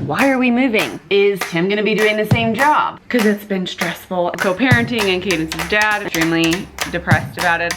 Why are we moving? Is Tim gonna be doing the same job? Because it's been stressful. Co-parenting and Cadence's dad, extremely depressed about it.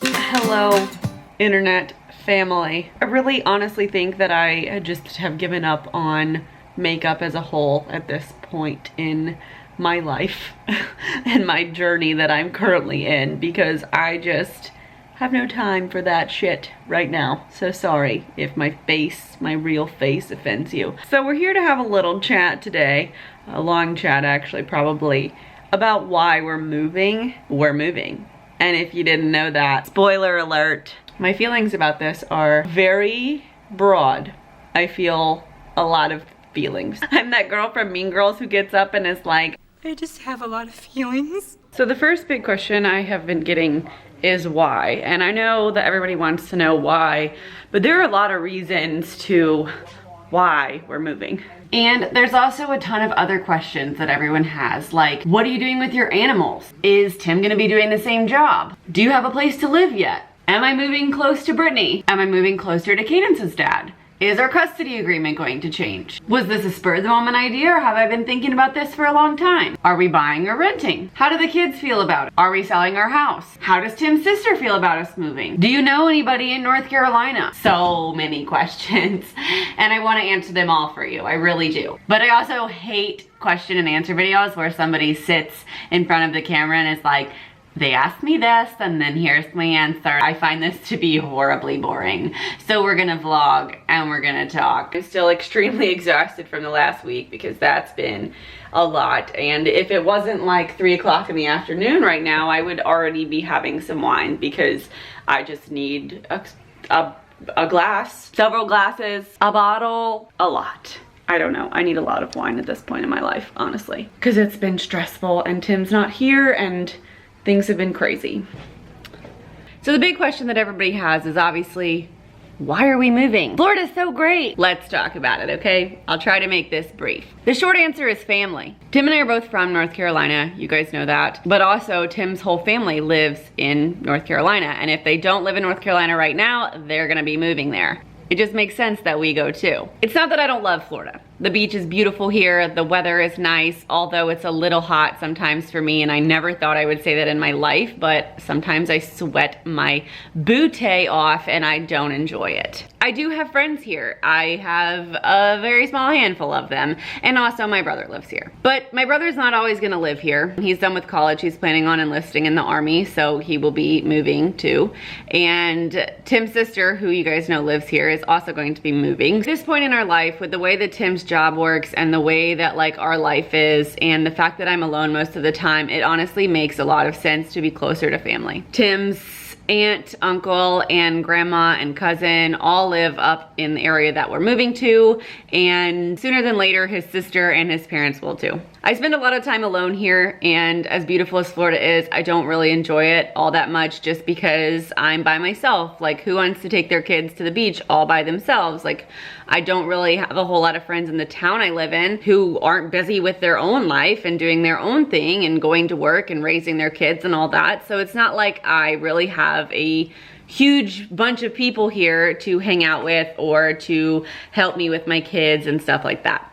Hello, internet family. I really honestly think that I just have given up on makeup as a whole at this point in my life and my journey that I'm currently in, because I just have no time for that shit right now. So sorry if my face, my real face, offends you. So we're here to have a little chat today, a long chat actually probably, about why we're moving. We're moving. And if you didn't know that, spoiler alert, my feelings about this are very broad. I feel a lot of feelings. I'm that girl from Mean Girls who gets up and is like, I just have a lot of feelings. So the first big question I have been getting is why. And I know that everybody wants to know why, but there are a lot of reasons to why we're moving. And there's also a ton of other questions that everyone has, like, what are you doing with your animals? Is Tim gonna be doing the same job? Do you have a place to live yet? Am I moving close to Brittany? Am I moving closer to Cadence's dad? Is our custody agreement going to change? Was this a spur of the moment idea, or have I been thinking about this for a long time? Are we buying or renting? How do the kids feel about it? Are we selling our house? How does Tim's sister feel about us moving? Do you know anybody in North Carolina? So many questions, and I want to answer them all for you. I really do. But I also hate question and answer videos where somebody sits in front of the camera and is like, they asked me this, and then here's my answer. I find this to be horribly boring. So we're gonna vlog and we're gonna talk. I'm still extremely exhausted from the last week because that's been a lot. And if it wasn't like 3 o'clock in the afternoon right now, I would already be having some wine because I just need a glass, several glasses, a bottle, a lot. I don't know. I need a lot of wine at this point in my life, honestly. Because it's been stressful and Tim's not here and things have been crazy. So the big question that everybody has is obviously, why are we moving? Florida's so great. Let's talk about it, okay? I'll try to make this brief. The short answer is family. Tim and I are both from North Carolina, you guys know that. But also Tim's whole family lives in North Carolina. And if they don't live in North Carolina right now, they're gonna be moving there. It just makes sense that we go too. It's not that I don't love Florida. The beach is beautiful here, the weather is nice, although it's a little hot sometimes for me, and I never thought I would say that in my life, but sometimes I sweat my bootay off and I don't enjoy it. I do have friends here. I have a very small handful of them, and also my brother lives here. But my brother's not always gonna live here. He's done with college, he's planning on enlisting in the Army, so he will be moving too. And Tim's sister, who you guys know lives here, is also going to be moving. At this point in our life, with the way that Tim's job works and the way that like our life is and the fact that I'm alone most of the time, it honestly makes a lot of sense to be closer to family. Tim's aunt, uncle, and grandma and cousin all live up in the area that we're moving to, and sooner than later his sister and his parents will too. I spend a lot of time alone here, and as beautiful as Florida is, I don't really enjoy it all that much just because I'm by myself. Like, who wants to take their kids to the beach all by themselves? Like, I don't really have a whole lot of friends in the town I live in who aren't busy with their own life and doing their own thing and going to work and raising their kids and all that. So it's not like I really have a huge bunch of people here to hang out with or to help me with my kids and stuff like that.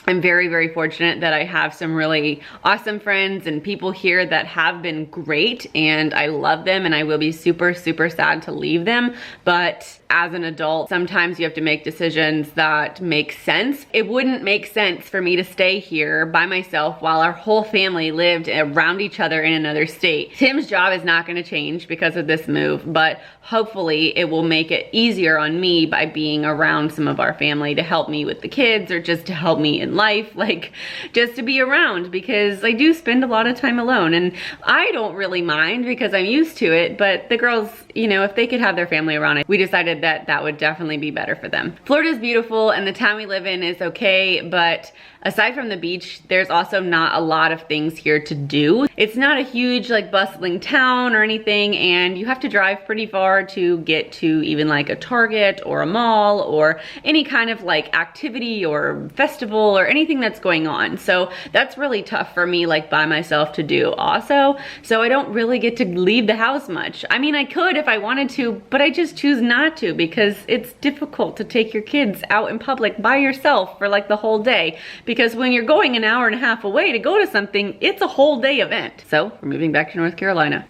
I'm very, very fortunate that I have some really awesome friends and people here that have been great, and I love them, and I will be super, super sad to leave them. But as an adult, sometimes you have to make decisions that make sense. It wouldn't make sense for me to stay here by myself while our whole family lived around each other in another state. Tim's job is not gonna change because of this move, but hopefully it will make it easier on me by being around some of our family to help me with the kids or just to help me in life, like just to be around, because I do spend a lot of time alone, and I don't really mind because I'm used to it. But the girls, you know, if they could have their family around it, we decided that that would definitely be better for them. Florida's beautiful and the town we live in is okay, but aside from the beach, there's also not a lot of things here to do. It's not a huge like bustling town or anything, and you have to drive pretty far to get to even like a Target or a mall or any kind of like activity or festival or anything that's going on. So that's really tough for me, like by myself to do also. So I don't really get to leave the house much. I mean, I could if I wanted to, but I just choose not to because it's difficult to take your kids out in public by yourself for like the whole day. Because when you're going an hour and a half away to go to something, it's a whole day event. So we're moving back to North Carolina.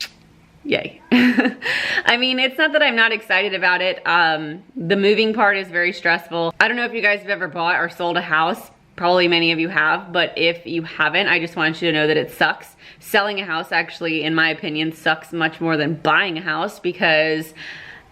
Yay. I mean, it's not that I'm not excited about it. The moving part is very stressful. I don't know if you guys have ever bought or sold a house. Probably many of you have, but if you haven't, I just want you to know that it sucks. Selling a house actually, in my opinion, sucks much more than buying a house because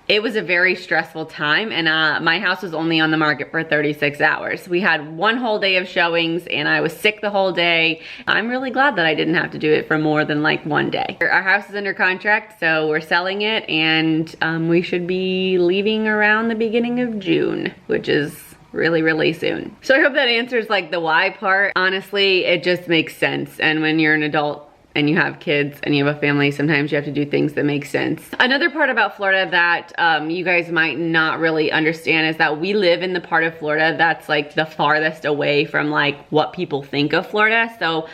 it was a very stressful time, and my house was only on the market for 36 hours. We had one whole day of showings and I was sick the whole day. I'm really glad that I didn't have to do it for more than like one day. Our house is under contract, so we're selling it, and we should be leaving around the beginning of June, which is really soon. So I hope that answers like the why part. Honestly, it just makes sense, and when you're an adult and you have kids and you have a family, sometimes you have to do things that make sense. Another part about Florida that you guys might not really understand is that we live in the part of Florida that's like the farthest away from like what people think of Florida. So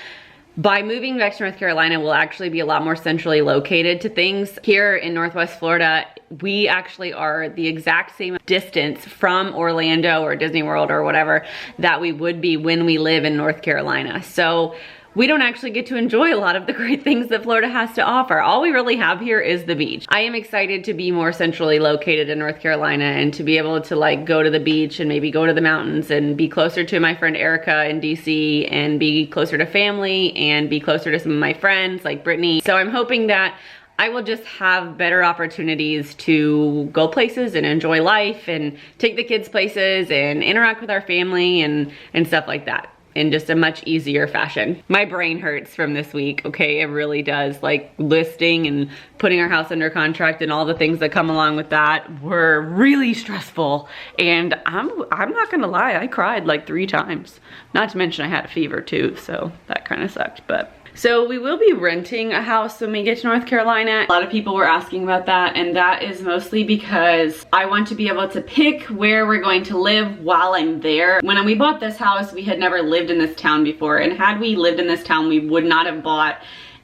by moving back to North Carolina, we'll actually be a lot more centrally located to things. Here in Northwest Florida, we actually are the exact same distance from Orlando or Disney World or whatever that we would be when we live in North Carolina. So we don't actually get to enjoy a lot of the great things that Florida has to offer. All we really have here is the beach. I am excited to be more centrally located in North Carolina and to be able to like go to the beach and maybe go to the mountains and be closer to my friend Erica in DC and be closer to family and be closer to some of my friends like Brittany. So I'm hoping that I will just have better opportunities to go places and enjoy life and take the kids places and interact with our family and stuff like that in just a much easier fashion. My brain hurts from this week, okay? It really does. Like listing and putting our house under contract and all the things that come along with that were really stressful. And I'm not gonna lie, I cried like 3 times. Not to mention I had a fever too, so that kind of sucked, but. So we will be renting a house when we get to North Carolina. A lot of people were asking about that, and that is mostly because I want to be able to pick where we're going to live while I'm there. When we bought this house, we had never lived in this town before, and had we lived in this town, we would not have bought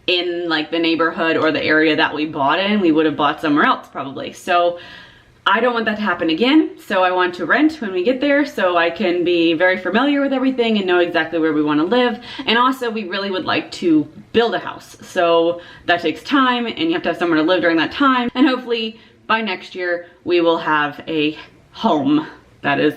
in like the neighborhood or the area that we bought in. We would have bought somewhere else probably. So I don't want that to happen again, so I want to rent when we get there so I can be very familiar with everything and know exactly where we want to live. And also, we really would like to build a house, so that takes time and you have to have somewhere to live during that time. And hopefully by next year we will have a home that is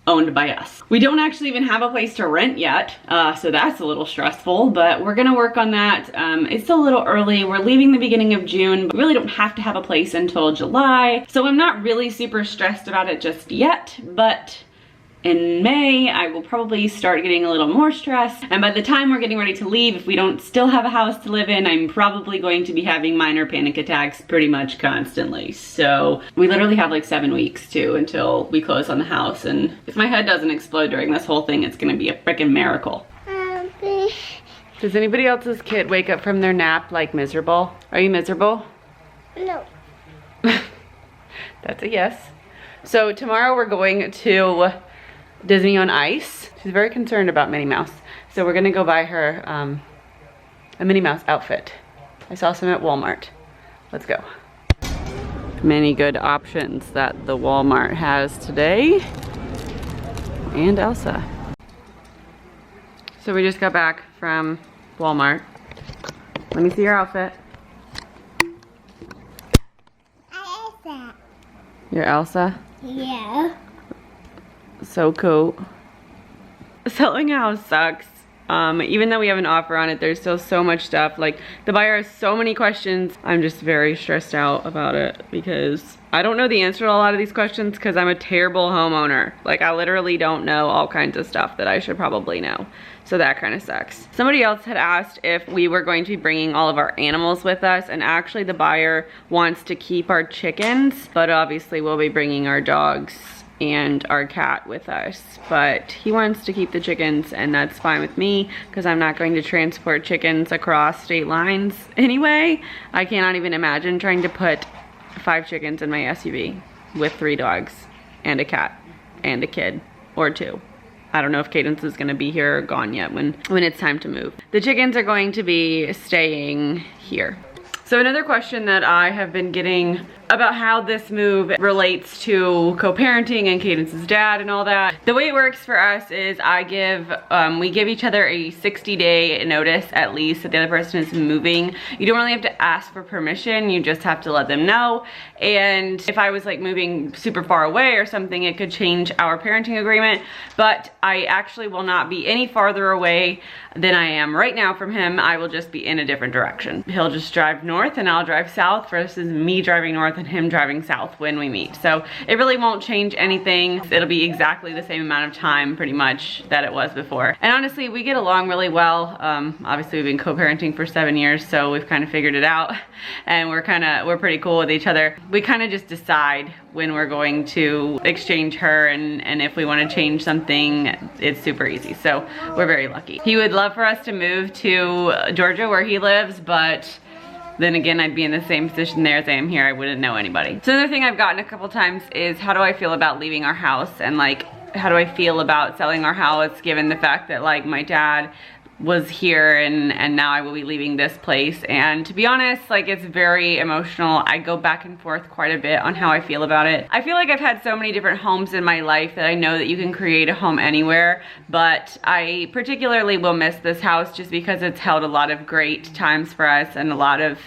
owned by us. We don't actually even have a place to rent yet, so that's a little stressful, but we're gonna work on that. It's still a little early. We're leaving the beginning of June, but we really don't have to have a place until July, so I'm not really super stressed about it just yet, but in May, I will probably start getting a little more stressed. And by the time we're getting ready to leave, if we don't still have a house to live in, I'm probably going to be having minor panic attacks pretty much constantly. So we literally have like 7 weeks too until we close on the house. And if my head doesn't explode during this whole thing, it's gonna be a freaking miracle. Does anybody else's kid wake up from their nap like miserable? Are you miserable? No. That's a yes. So tomorrow we're going to Disney on Ice. She's very concerned about Minnie Mouse. So we're gonna go buy her a Minnie Mouse outfit. I saw some at Walmart. Let's go. Many good options that the Walmart has today. And Elsa. So we just got back from Walmart. Let me see your outfit. Elsa. Your Elsa? Yeah. So cool. Selling a house sucks. Even though we have an offer on it, there's still so much stuff. Like, the buyer has so many questions. I'm just very stressed out about it because I don't know the answer to a lot of these questions because I'm a terrible homeowner. Like, I literally don't know all kinds of stuff that I should probably know. So that kind of sucks. Somebody else had asked if we were going to be bringing all of our animals with us, and actually the buyer wants to keep our chickens, but obviously we'll be bringing our dogs and our cat with us, but he wants to keep the chickens, and that's fine with me because I'm not going to transport chickens across state lines anyway. I cannot even imagine trying to put 5 chickens in my SUV with 3 dogs and a cat and a kid or 2. I don't know if Cadence is gonna be here or gone yet when it's time to move. The chickens are going to be staying here. So another question that I have been getting about how this move relates to co-parenting and Cadence's dad and all that. The way it works for us is we give each other a 60-day notice at least that the other person is moving. You don't really have to ask for permission, you just have to let them know. And if I was like moving super far away or something, it could change our parenting agreement, but I actually will not be any farther away than I am right now from him. I will just be in a different direction. He'll just drive north and I'll drive south versus me driving north and him driving south when we meet. So it really won't change anything. It'll be exactly the same amount of time pretty much that it was before. And honestly, we get along really well. Obviously we've been co-parenting for 7 years, so we've kind of figured it out and we're pretty cool with each other. We kind of just decide when we're going to exchange her, and if we want to change something, it's super easy. So we're very lucky. He would love for us to move to Georgia where he lives, but then again, I'd be in the same position there as I am here. I wouldn't know anybody. So another thing I've gotten a couple times is how do I feel about leaving our house, and like how do I feel about selling our house given the fact that like my dad was here and now I will be leaving this place. And to be honest, like it's very emotional. I go back and forth quite a bit on how I feel about it. I feel like I've had so many different homes in my life that I know that you can create a home anywhere, but I particularly will miss this house just because it's held a lot of great times for us and a lot of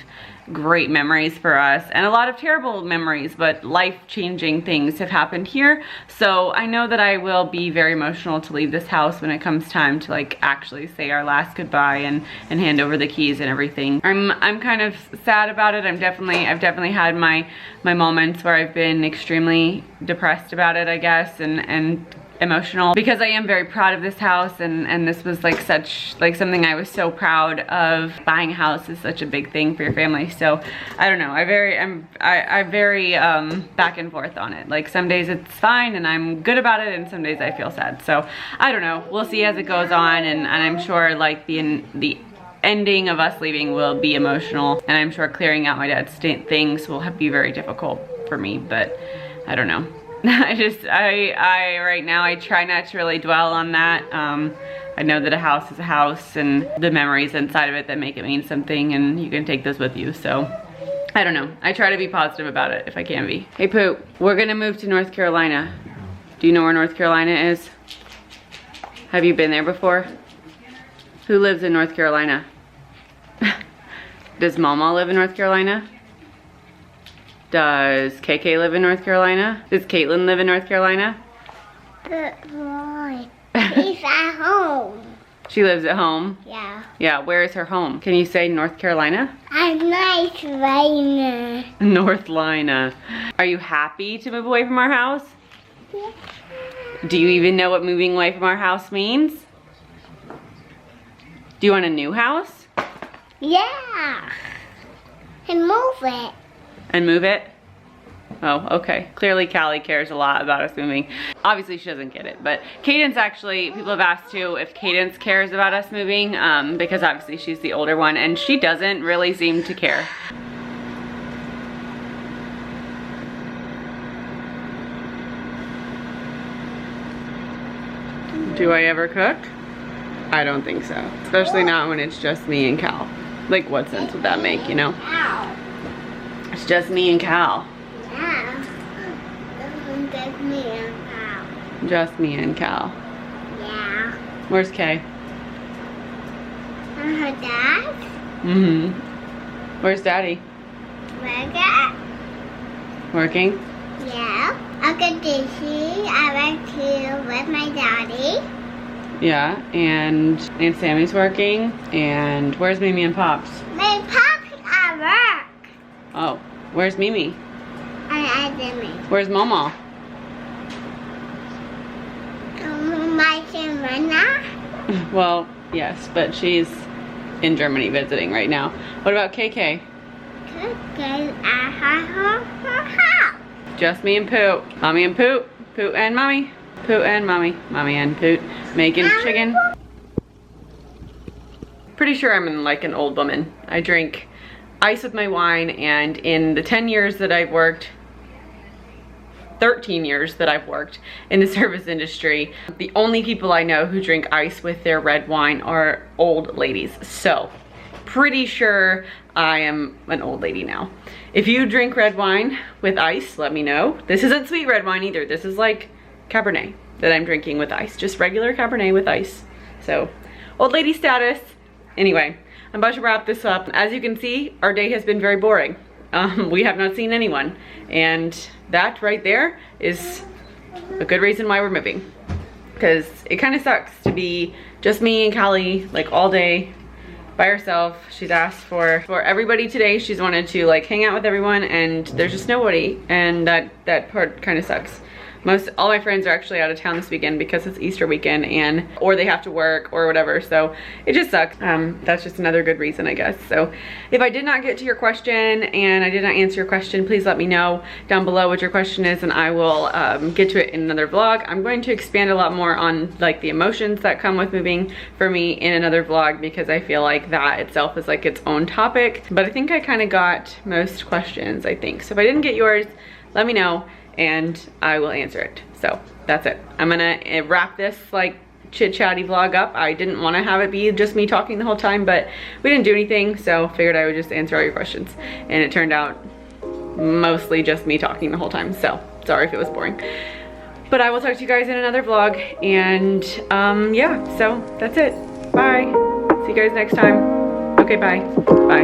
great memories for us and a lot of terrible memories, but life-changing things have happened here. So I know that I will be very emotional to leave this house when it comes time to like actually say our last goodbye and hand over the keys and everything. I'm kind of sad about it. I've definitely had my moments where I've been extremely depressed about it, I guess, and emotional, because I am very proud of this house, and this was like something I was so proud of. Buying a house is such a big thing for your family. So I don't know, I'm very back and forth on it. Like some days it's fine and I'm good about it, and some days I feel sad. So I don't know, we'll see as it goes on, and I'm sure like the ending of us leaving will be emotional, and I'm sure clearing out my dad's things will be very difficult for me, but I don't know. Right now I try not to really dwell on that. I know that a house is a house, and the memories inside of it that make it mean something, and you can take those with you. So I don't know, I try to be positive about it if I can be. Hey Pooh, we're gonna move to North Carolina. Do you know where North Carolina is? Have you been there before? Who lives in North Carolina? Does Mama live in North Carolina? Does KK live in North Carolina? Does Caitlin live in North Carolina? Good boy. He's at home. She lives at home? Yeah. Yeah, where is her home? Can you say North Carolina? I'm nice, Raina. North Lina. Are you happy to move away from our house? Yeah. Do you even know what moving away from our house means? Do you want a new house? Yeah. And move it. And move it? Oh, okay. Clearly Callie cares a lot about us moving. Obviously she doesn't get it, but Cadence actually, people have asked too if Cadence cares about us moving, because obviously she's the older one, and she doesn't really seem to care. Do I ever cook? I don't think so. Especially not when it's just me and Cal. Like what sense would that make, you know? Ow. It's just me and Cal. Yeah. Just me and Cal. Just me and Cal. Yeah. Where's Kay? And her dad? Mm-hmm. Where's Daddy? Burger? Working? Yeah. I got dishes. I went to with my daddy. Yeah, and Aunt Sammy's working. And where's Mimi and Pops? My pops at work. Oh, where's Mimi? I didn't. Where's Mama? My Serena. Well, yes, but she's in Germany visiting right now. What about KK? Cooking at her house. Just me and Pooh. Mommy and Pooh. Pooh and Mommy. Pooh and Mommy. Mommy and Pooh. Making chicken. Pretty sure I'm like an old woman. I drink ice with my wine, and in the 10 years that I've worked, 13 years that I've worked in the service industry, the only people I know who drink ice with their red wine are old ladies. So pretty sure I am an old lady now. If you drink red wine with ice, let me know. This isn't sweet red wine either. This is like Cabernet that I'm drinking with ice. Just regular Cabernet with ice. So old lady status. Anyway, I'm about to wrap this up. As you can see, our day has been very boring. We have not seen anyone. And that right there is a good reason why we're moving. Because it kind of sucks to be just me and Kilee like all day by herself. She's asked for everybody today. She's wanted to like hang out with everyone and there's just nobody. And that part kind of sucks. All my friends are actually out of town this weekend because it's Easter weekend or they have to work or whatever. So it just sucks. That's just another good reason, I guess. So if I did not get to your question and I did not answer your question, please let me know down below what your question is and I will get to it in another vlog. I'm going to expand a lot more on like the emotions that come with moving for me in another vlog because I feel like that itself is like its own topic. But I think I kind of got most questions, I think. So if I didn't get yours, let me know and I will answer it. So that's it. I'm gonna wrap this like chit chatty vlog up. I didn't want to have it be just me talking the whole time, but we didn't do anything, so figured I would just answer all your questions. And it turned out mostly just me talking the whole time, so sorry if it was boring. But I will talk to you guys in another vlog, and yeah, so that's it. Bye. See you guys next time. Okay, bye. Bye.